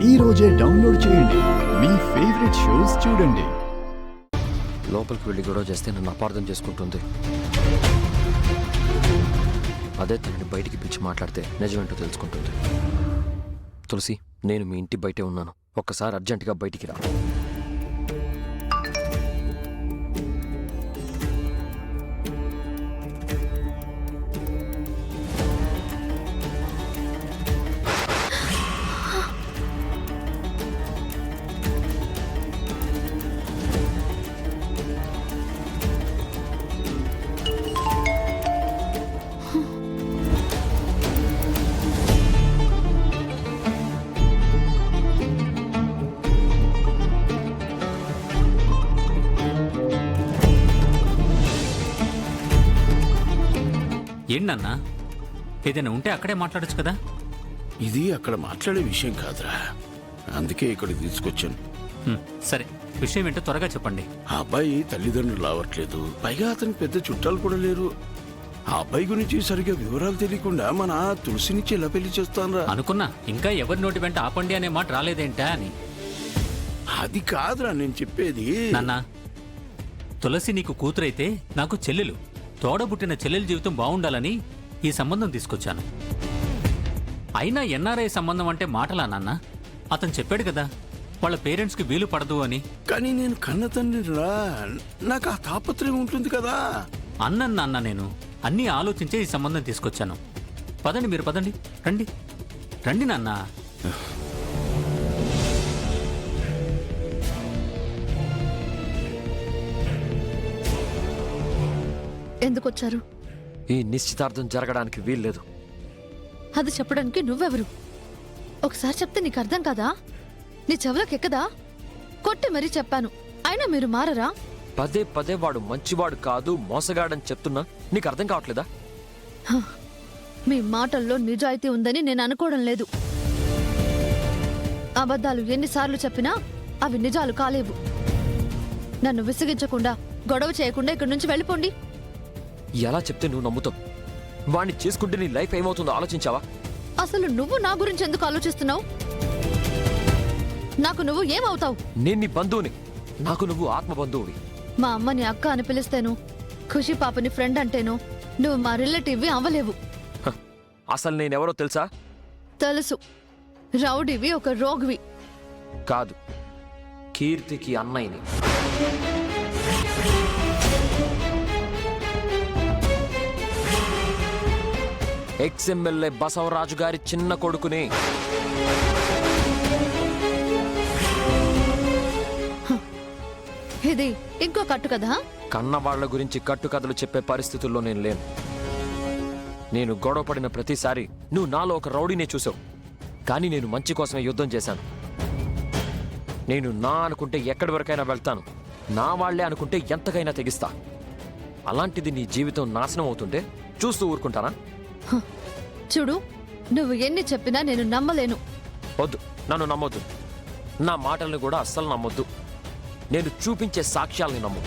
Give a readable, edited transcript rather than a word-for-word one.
ఈ రోజే డౌన్లోడ్ చేయండి. మీ ఫేవరెట్ షోస్ చూడండి. లోపలికి వెళ్ళి గొడవ చేస్తే నన్ను అపార్థం చేసుకుంటుంది. అదే తనని బయటికి పిలిచి మాట్లాడితే నిజమేంటో తెలుసుకుంటుంది. తులసి, నేను మీ ఇంటి బయటే ఉన్నాను. ఒక్కసారి అర్జెంటుగా బయటికి రా. ఏంటన్నా, ఏదైనా ఉంటే అక్కడే మాట్లాడచ్చు కదా. ఇది అక్కడ మాట్లాడే విషయం కాదురా, అందుకే ఇక్కడికి తీసుకొచ్చాను. సరే, విషయం ఏంటో త్వరగా చెప్పండి. ఆ అబ్బాయి తల్లిదండ్రులు రావట్లేదు, పైగా అతనికి పెద్ద చుట్టాలు కూడా లేరు. ఆ అబ్బాయి గురించి సరిగ్గా వివరాలు తెలియకుండా మన తులసినిచ్చి ఎలా పెళ్లి చేస్తానరా అనుకున్నా. ఇంకా ఎవరి నోటి వెంట ఆపండి అనే మాట రాలేదేంటా అని. అది కాదురా నేను చెప్పేది. నాన్న, తులసి నీకు కూతురైతే నాకు చెల్లెలు. తోడబుట్టిన చెల్లెల జీవితం బాగుండాలని ఈ సంబంధం తీసుకొచ్చాను. అయినా ఎన్ఆర్ఐ సంబంధం అంటే మాటలా నాన్న? అతను చెప్పాడు కదా వాళ్ళ పేరెంట్స్కి వీలు పడదు అని. కానీ నేను కన్న తండ్రిరా, నాకు ఆ తాపత్రయం ఉంటుంది కదా. అన్నను నాన్న, నేను అన్నీ ఆలోచించే ఈ సంబంధం తీసుకొచ్చాను. పదండి, మీరు పదండి. రండి రండి నాన్న. ఎందుకొచ్చారు? ఈ నిశ్చితార్థం జరగడానికి వీల్లేదు. అది చెప్పడానికి నువ్వెవరు? ఒకసారి చెప్తే నీకు అర్థం కాదా? నీ చెవులకెక్కదా? కొట్టి మరీ చెప్పాను, అయినా మీరు మారరా? పదే పదే వాడు మంచివాడు కాదు, మోసగాడని చెప్తున్నా నీకు అర్థం కావట్లేదా? మీ మాటల్లో నిజాయితీ ఉందని నేను అనుకోవడం లేదు. అబద్ధాలు ఎన్నిసార్లు చెప్పినా అవి నిజాలు కాలేవు. నన్ను విసిగించకుండా, గొడవ చేయకుండా ఇక్కడి నుంచి వెళ్ళిపోండి. ఎలా చెప్తే నువ్వు నమ్ముతావు? వాణ్ణి చేసుకుంటే నీ లైఫ్ ఏమవుతుందో ఆలోచించావా? అసలు నువ్వు నా గురించి ఎందుకు ఆలోచిస్తున్నావు? నాకు నువ్వు ఏమవుతావు? నేను నీ బంధువుని, నాకు నువ్వు ఆత్మ బంధువువి. మా అమ్మని అక్క అని పిలిస్తేను, ఖుషి పాపని ఫ్రెండ్ అంటేను నువ్వు మా రిలేటివ్వి అవ్వలేవు. అసలు నేనెవరో తెలుసా? తెలుసు, రౌడీవి, ఒక రోగ్వి. కాదు, కీర్తికి అన్నయ్యని. ఎక్స్ఎమ్మెల్యే బసవరాజు గారి చిన్న కొడుకుని. ఇది ఇంకో కట్టు కదా? కన్నవాళ్ల గురించి కట్టుకథలు చెప్పే పరిస్థితుల్లో నేను లేను. నేను గొడవ పడిన ప్రతిసారి నువ్వు నాలో ఒక రౌడీనే చూసావు. కానీ నేను మంచి కోసమే యుద్ధం చేశాను. నేను నా అనుకుంటే ఎక్కడి వరకైనా వెళ్తాను, నా వాళ్లే అనుకుంటే ఎంతకైనా తెగిస్తా. అలాంటిది నీ జీవితం నాశనం అవుతుంటే చూస్తూ ఊరుకుంటానా? చూడు, నువ్వు ఎన్ని చెప్పినా నేను నమ్మలేను. వద్దు, నన్ను నమ్మొద్దు. నా మాటల్ని కూడా అస్సలు నమ్మొద్దు. నేను చూపించే సాక్ష్యాలని నమ్ము.